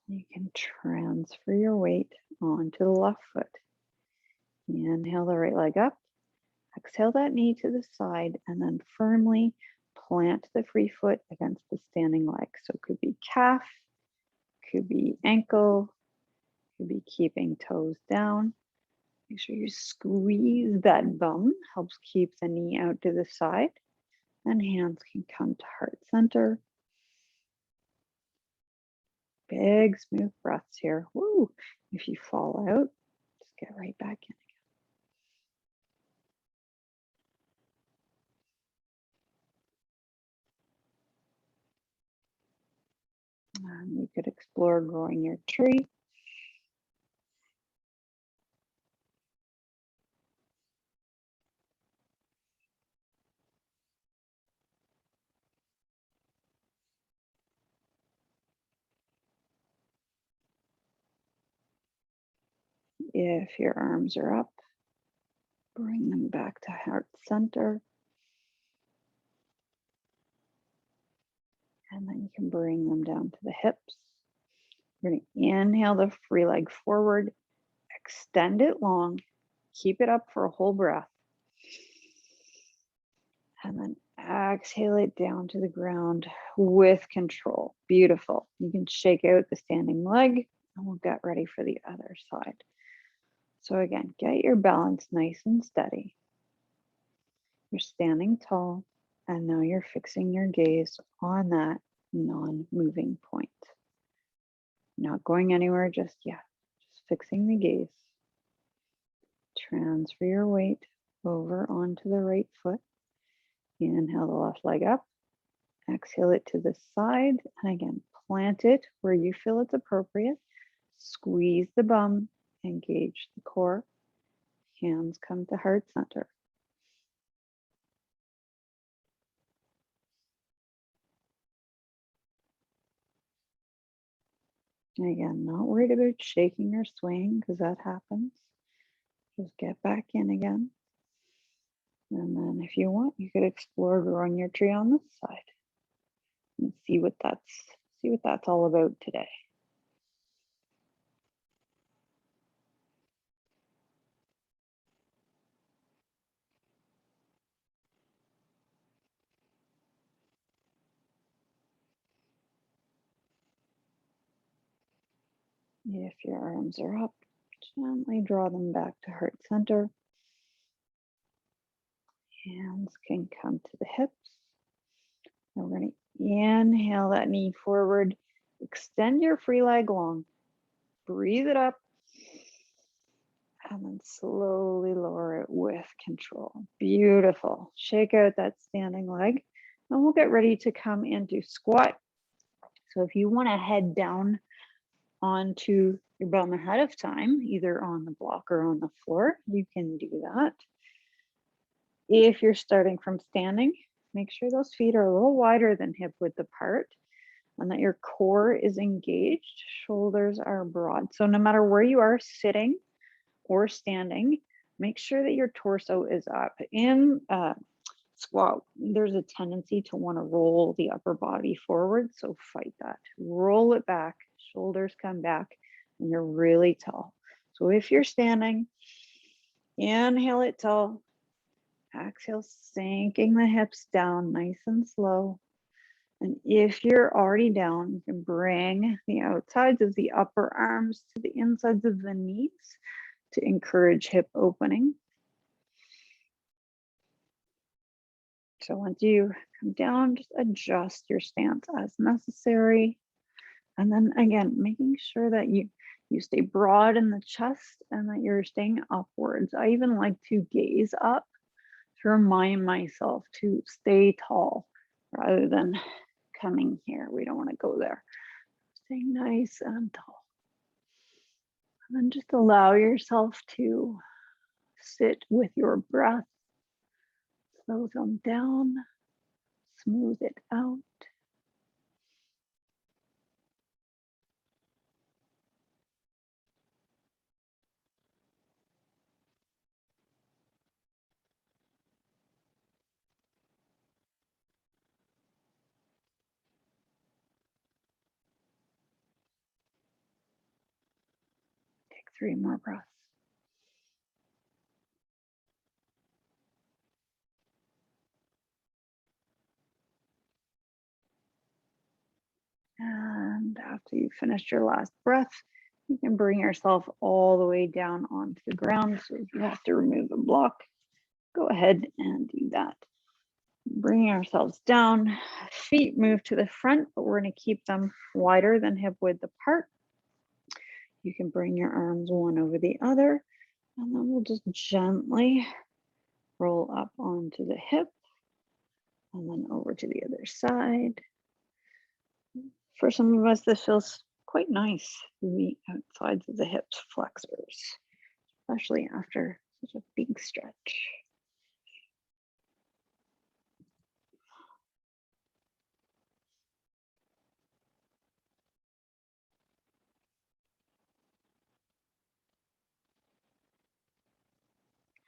You can transfer your weight onto the left foot. Inhale the right leg up. Exhale that knee to the side and then firmly plant the free foot against the standing leg. So it could be calf, could be ankle, could be keeping toes down. Make sure you squeeze that bum, helps keep the knee out to the side. And hands can come to heart center. Big smooth breaths here. Woo! If you fall out, just get right back in again. You could explore growing your tree. If your arms are up, bring them back to heart center. And then you can bring them down to the hips. You're going to inhale the free leg forward, extend it long, keep it up for a whole breath. And then exhale it down to the ground with control. Beautiful. You can shake out the standing leg and we'll get ready for the other side. So again, get your balance nice and steady. You're standing tall, and now you're fixing your gaze on that non-moving point. Not going anywhere just yet, just fixing the gaze. Transfer your weight over onto the right foot. Inhale the left leg up. Exhale it to the side. And again, plant it where you feel it's appropriate. Squeeze the bum, engage the core. Hands come to heart center. And again, not worried about shaking or swaying because that happens. Just get back in again. And then if you want, you could explore growing your tree on this side and see what that's all about today. If your arms are up, gently draw them back to heart center. Hands can come to the hips. And we're going to inhale that knee forward. Extend your free leg long. Breathe it up. And then slowly lower it with control. Beautiful. Shake out that standing leg. And we'll get ready to come into squat. So if you want to head down onto your bum ahead of time, either on the block or on the floor, you can do that. If you're starting from standing, make sure those feet are a little wider than hip width apart and that your core is engaged, shoulders are broad. So no matter where you are sitting or standing, make sure that your torso is up. In squat, there's a tendency to want to roll the upper body forward, so fight that. Roll it back, shoulders come back, and you're really tall. So if you're standing, inhale it tall. Exhale, sinking the hips down nice and slow. And if you're already down, you can bring the outsides of the upper arms to the insides of the knees to encourage hip opening. So once you come down, just adjust your stance as necessary. And then again, making sure that you stay broad in the chest and that you're staying upwards. I even like to gaze up to remind myself to stay tall rather than coming here. We don't want to go there. Stay nice and tall. And then just allow yourself to sit with your breath. Slow them down, smooth it out. Take 3 more breaths. And after you finish your last breath, you can bring yourself all the way down onto the ground. So if you have to remove a block, go ahead and do that. Bringing ourselves down, feet move to the front, but we're going to keep them wider than hip width apart. You can bring your arms one over the other, and then we'll just gently roll up onto the hip and then over to the other side. For some of us, this feels quite nice, the outsides of the hips flexors, especially after such a big stretch.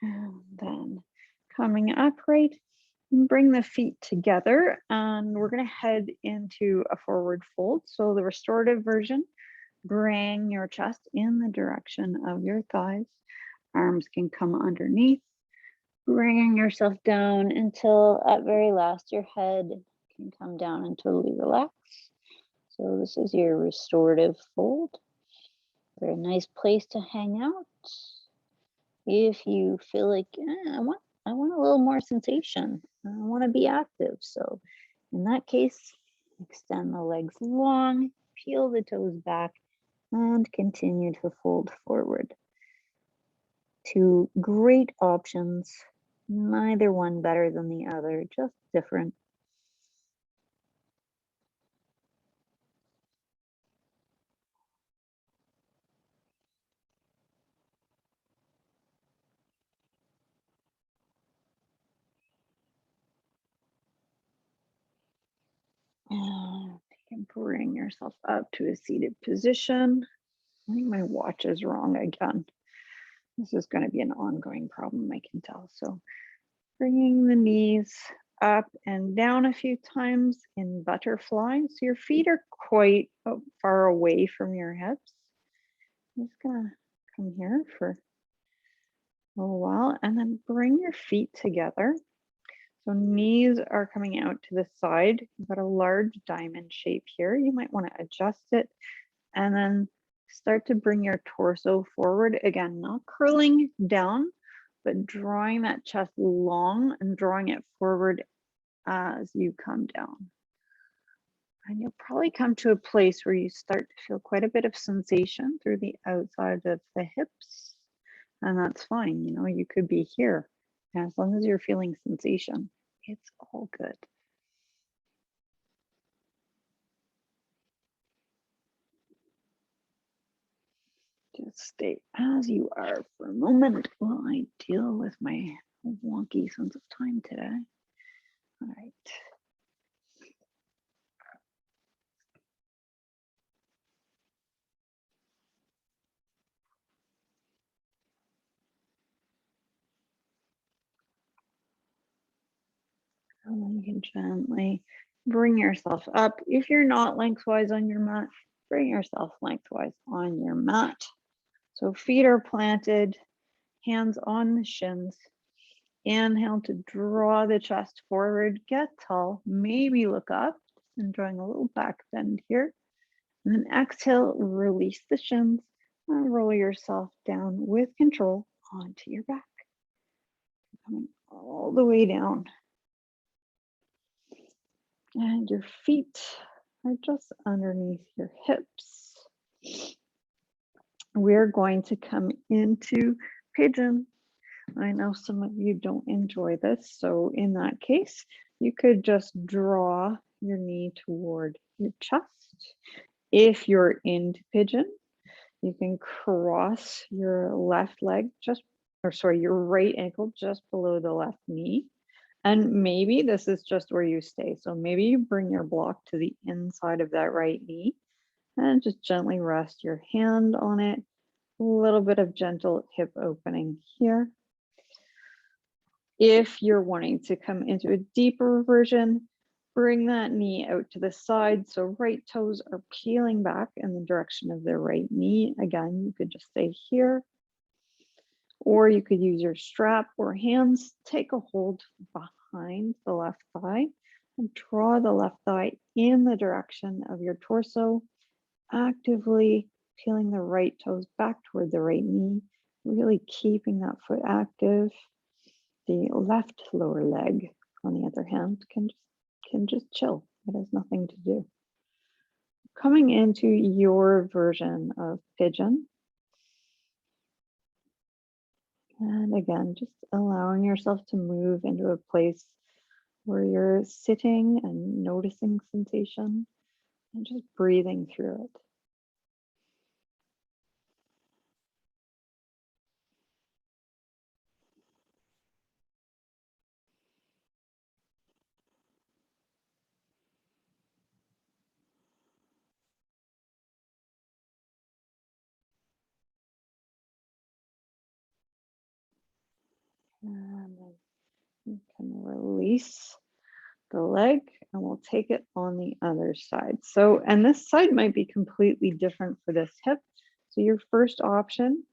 And then coming upright, bring the feet together, and we're going to head into a forward fold. So the restorative version, bring your chest in the direction of your thighs. Arms can come underneath, bringing yourself down until at very last your head can come down and totally relax. So this is your restorative fold. Very nice place to hang out. if you feel like I want a little more sensation, I want to be active. So in that case, extend the legs long, peel the toes back, and continue to fold forward. Two great options, neither one better than the other, just different. And you can bring yourself up to a seated position. I think my watch is wrong again. This is going to be an ongoing problem, I can tell. So bringing the knees up and down a few times in butterfly. So your feet are quite far away from your hips. I'm just gonna come here for a little while and then bring your feet together. So knees are coming out to the side. You've got a large diamond shape here. You might want to adjust it and then start to bring your torso forward. Again, not curling down, but drawing that chest long and drawing it forward as you come down. And you'll probably come to a place where you start to feel quite a bit of sensation through the outside of the hips. And that's fine. You know, you could be here. And as long as you're feeling sensation, it's all good. Just stay as you are for a moment while I deal with my wonky sense of time today. All right. And then you can gently bring yourself up. If you're not lengthwise on your mat, bring yourself lengthwise on your mat. So feet are planted, hands on the shins. Inhale to draw the chest forward, get tall, maybe look up, and drawing a little back bend here. And then exhale, release the shins and roll yourself down with control onto your back. Coming all the way down. And your feet are just underneath your hips. We're going to come into pigeon. I know some of you don't enjoy this, so in that case, you could just draw your knee toward your chest. If you're into pigeon, you can cross your left leg your right ankle just below the left knee. And maybe this is just where you stay. So maybe you bring your block to the inside of that right knee and just gently rest your hand on it. A little bit of gentle hip opening here. If you're wanting to come into a deeper version, bring that knee out to the side. So right toes are peeling back in the direction of the right knee. Again, you could just stay here, or you could use your strap or hands, take a hold behind the left thigh and draw the left thigh in the direction of your torso, actively peeling the right toes back toward the right knee, really keeping that foot active. The left lower leg, on the other hand, can just chill. It has nothing to do. Coming into your version of pigeon. And again, just allowing yourself to move into a place where you're sitting and noticing sensation and just breathing through it. And then you can release the leg and we'll take it on the other side. So, and this side might be completely different for this hip. So your first option,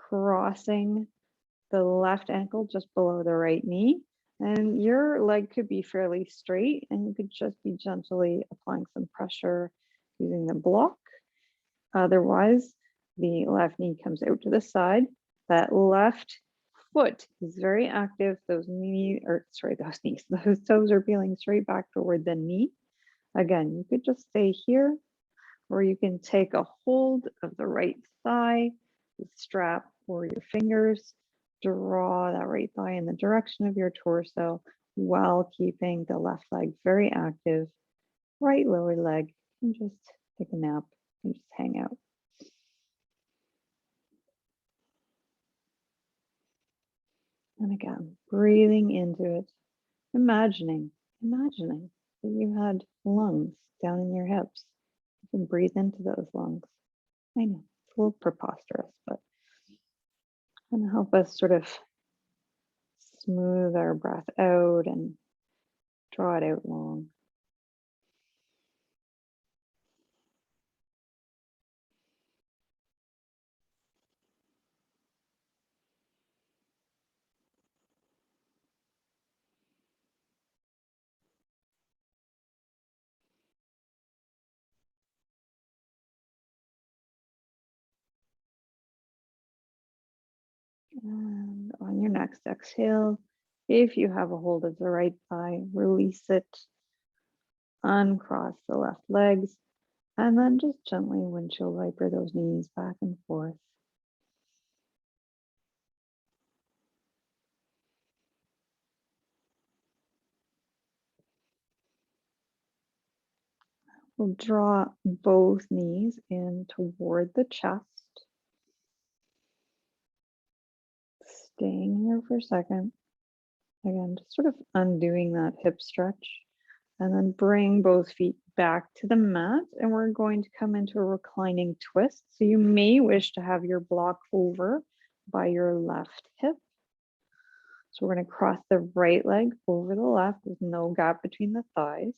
crossing the left ankle just below the right knee, and your leg could be fairly straight and you could just be gently applying some pressure using the block. Otherwise, the left knee comes out to the side. That left foot is very active. Those knees, or sorry, those knees, those toes are peeling straight back toward the knee. Again, you could just stay here, or you can take a hold of the right thigh, the strap, or your fingers. Draw that right thigh in the direction of your torso while keeping the left leg very active. Right lower leg, and just take a nap and just hang out. And again, breathing into it, imagining that you had lungs down in your hips. You can breathe into those lungs. I know it's a little preposterous, but going to help us sort of smooth our breath out and draw it out long. And on your next exhale, if you have a hold of the right thigh, release it, uncross the left legs, and then just gently windshield wiper those knees back and forth. We'll draw both knees in toward the chest. Staying here for a second. Again, just sort of undoing that hip stretch. And then bring both feet back to the mat. And we're going to come into a reclining twist. So you may wish to have your block over by your left hip. So we're going to cross the right leg over the left with no gap between the thighs.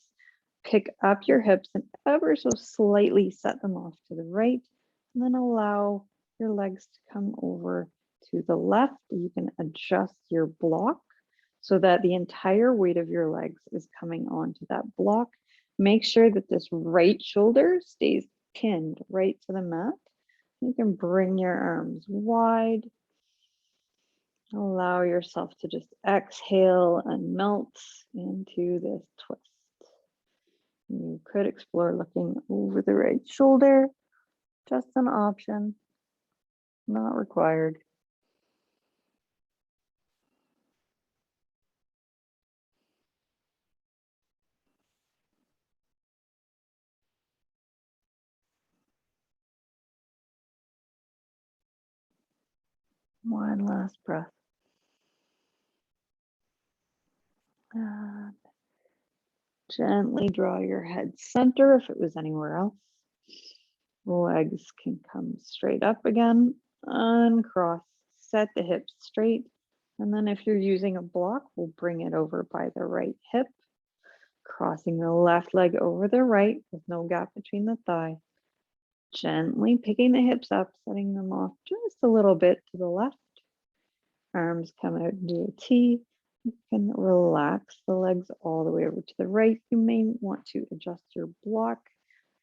Pick up your hips and ever so slightly set them off to the right. And then allow your legs to come over to the left. You can adjust your block so that the entire weight of your legs is coming onto that block. Make sure that this right shoulder stays pinned right to the mat. You can bring your arms wide. Allow yourself to just exhale and melt into this twist. You could explore looking over the right shoulder, just an option, not required. One last breath. And gently draw your head center if it was anywhere else. Legs can come straight up again, uncross, set the hips straight. And then if you're using a block, we'll bring it over by the right hip, crossing the left leg over the right with no gap between the thigh. Gently picking the hips up, setting them off just a little bit to the left. Arms come out into a T. You can relax the legs all the way over to the right. You may want to adjust your block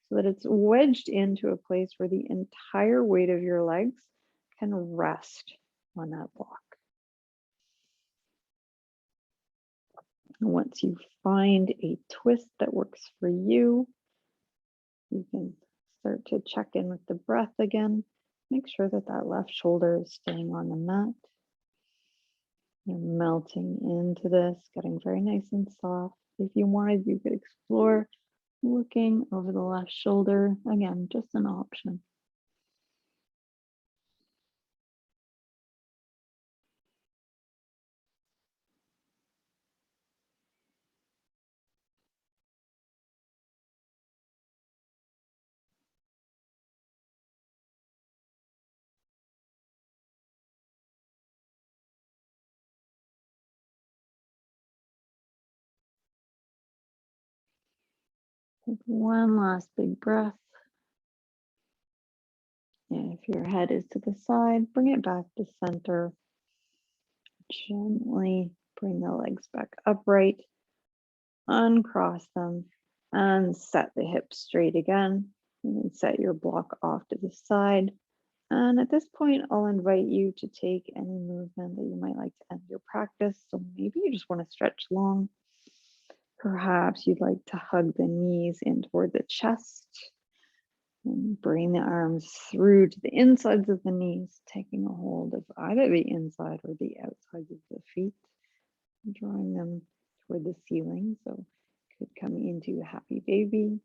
so that it's wedged into a place where the entire weight of your legs can rest on that block. And once you find a twist that works for you, you can start to check in with the breath again. Make sure that that left shoulder is staying on the mat. You're melting into this, getting very nice and soft. If you wanted, you could explore looking over the left shoulder. Again, just an option. Take one last big breath. And if your head is to the side, bring it back to center. Gently bring the legs back upright, uncross them, and set the hips straight again. You can set your block off to the side. And at this point, I'll invite you to take any movement that you might like to end your practice. So maybe you just want to stretch long. Perhaps you'd like to hug the knees in toward the chest and bring the arms through to the insides of the knees, taking a hold of either the inside or the outsides of the feet, drawing them toward the ceiling. So could come into happy baby.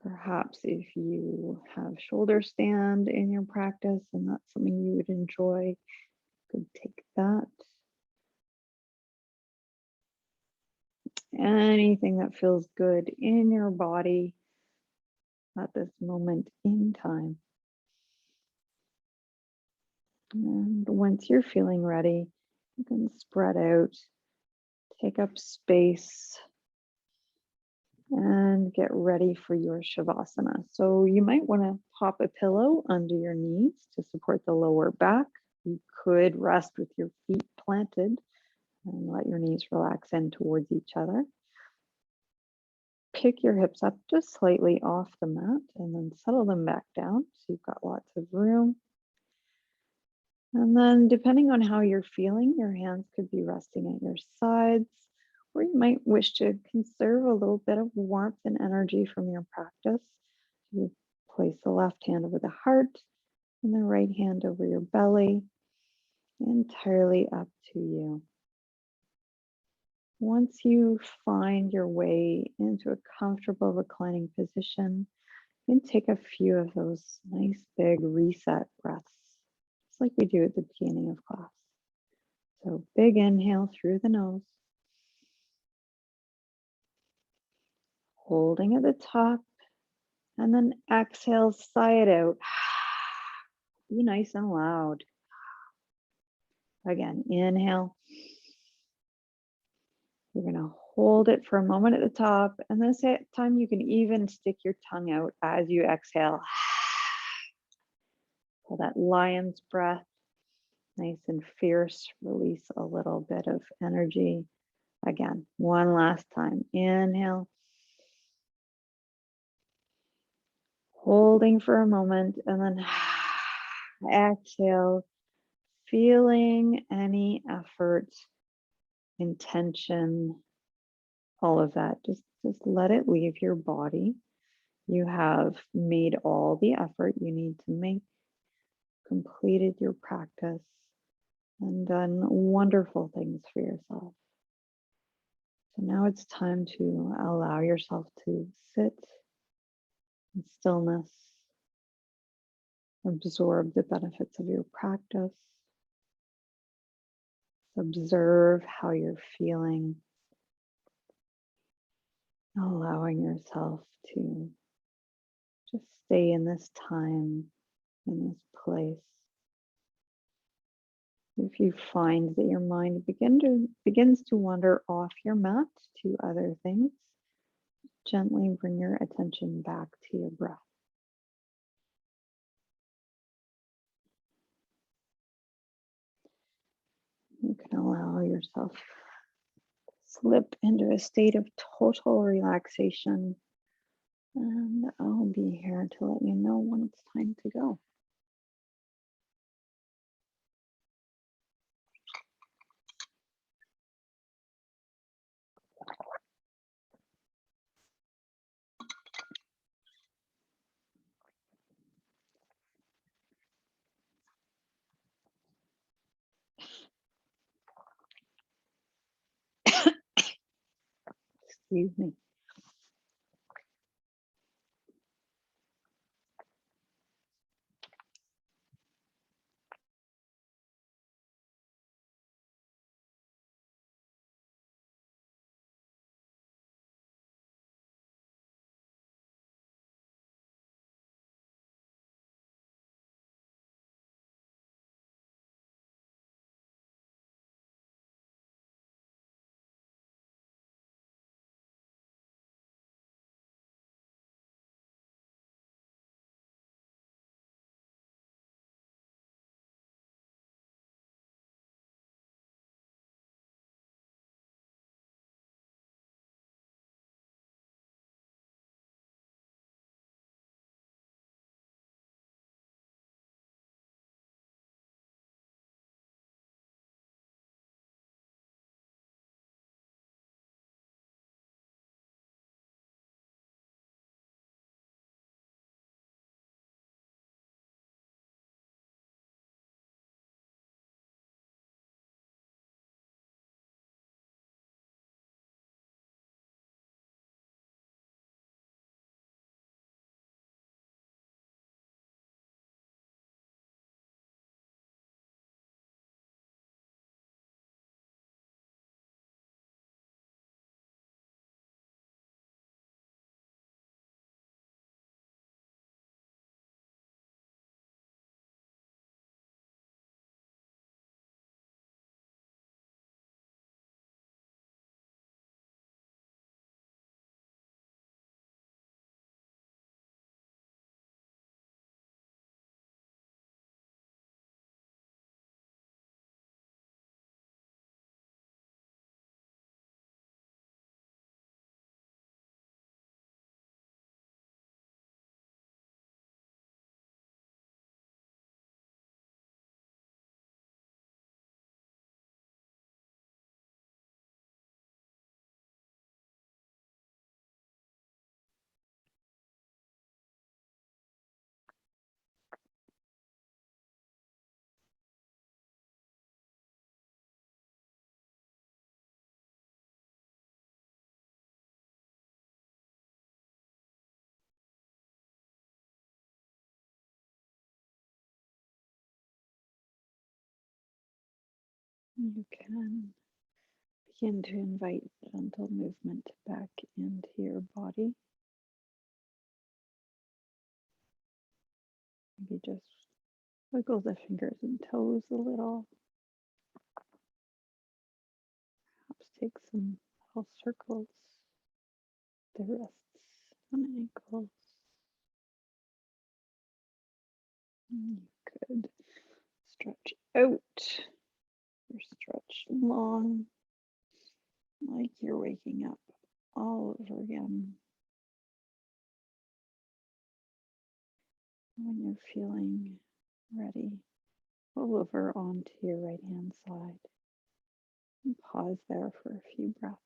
Perhaps if you have shoulder stand in your practice and that's something you would enjoy, could take that. Anything that feels good in your body at this moment in time. And once you're feeling ready, you can spread out, take up space, and get ready for your Shavasana. So you might want to pop a pillow under your knees to support the lower back. You could rest with your feet planted and let your knees relax in towards each other. Pick your hips up just slightly off the mat and then settle them back down so you've got lots of room. And then depending on how you're feeling, your hands could be resting at your sides, or you might wish to conserve a little bit of warmth and energy from your practice. You place the left hand over the heart and the right hand over your belly, entirely up to you. Once you find your way into a comfortable reclining position, you can take a few of those nice big reset breaths, just like we do at the beginning of class. So big inhale through the nose, holding at the top, and then exhale, sigh it out. Be nice and loud. Again, inhale. You're going to hold it for a moment at the top, and this time you can even stick your tongue out as you exhale. Pull that lion's breath, nice and fierce. Release a little bit of energy. Again, one last time. Inhale. Holding for a moment, and then exhale, feeling any effort, intention, all of that. Just let it leave your body. You have made all the effort you need to make, completed your practice, and done wonderful things for yourself. So now it's time to allow yourself to sit in stillness, absorb the benefits of your practice, observe how you're feeling, allowing yourself to just stay in this time, in this place. If you find that your mind begins to wander off your mat to other things, gently bring your attention back to your breath. You can allow yourself to slip into a state of total relaxation, and I'll be here to let you know when it's time to go. Excuse me. You can begin to invite gentle movement back into your body. Maybe just wiggle the fingers and toes a little. Perhaps take some little circles, the wrists and ankles. And you could stretch out or stretch long, like you're waking up all over again. When you're feeling ready, roll over onto your right hand side and pause there for a few breaths.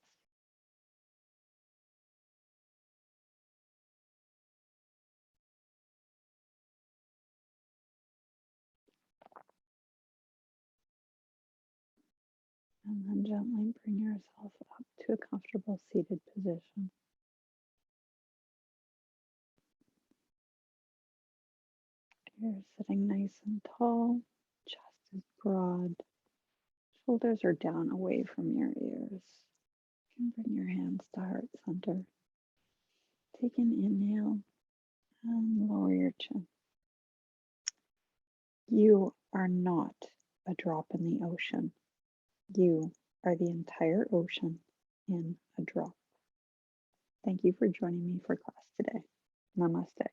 And then gently bring yourself up to a comfortable seated position. You're sitting nice and tall, chest is broad, shoulders are down away from your ears. You can bring your hands to heart center. Take an inhale and lower your chin. You are not a drop in the ocean. You are the entire ocean in a drop. Thank you for joining me for class today. Namaste.